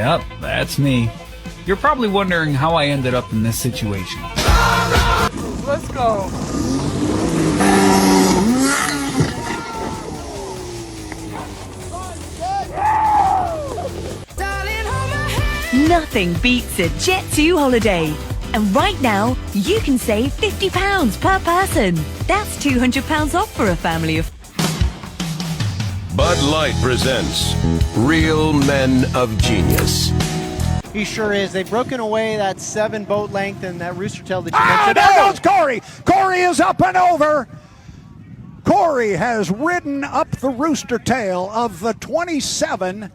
Yep, that's me. You're probably wondering how I ended up in this situation. Let's go. Nothing beats a Jet2 holiday. And right now, you can save £50 per person. That's £200 off for a family of... Bud Light presents Real Men of Genius. He sure is. They've broken away that 7 boat length and that rooster tail that you mentioned. There goes Corey. Corey is up and over. Corey has ridden up the rooster tail of the 27.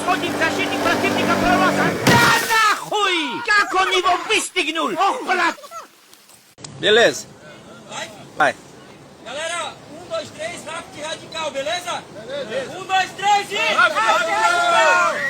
Wschodni zasięgnik przeciwnika proroka! Na chuj! Jak on go wystygnul! Beleza. Vai. Galera, 1, 2, 3, rápido e radical, beleza? 1, 2, 3 e... Radical!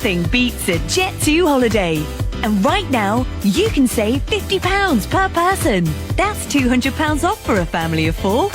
Nothing beats a Jet2 holiday. And right now, you can save £50 per person. That's £200 off for a family of 4.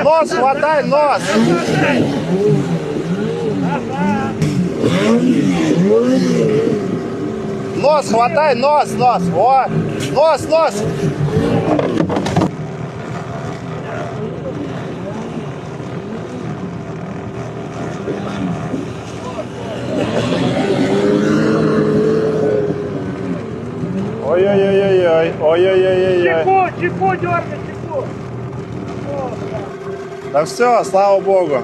Нос, хватай, нос! Нос, хватай, нос! О! Нос! Ой-ой-ой-ой-ой. Чеку, дергай, чеку. Да все, слава Богу.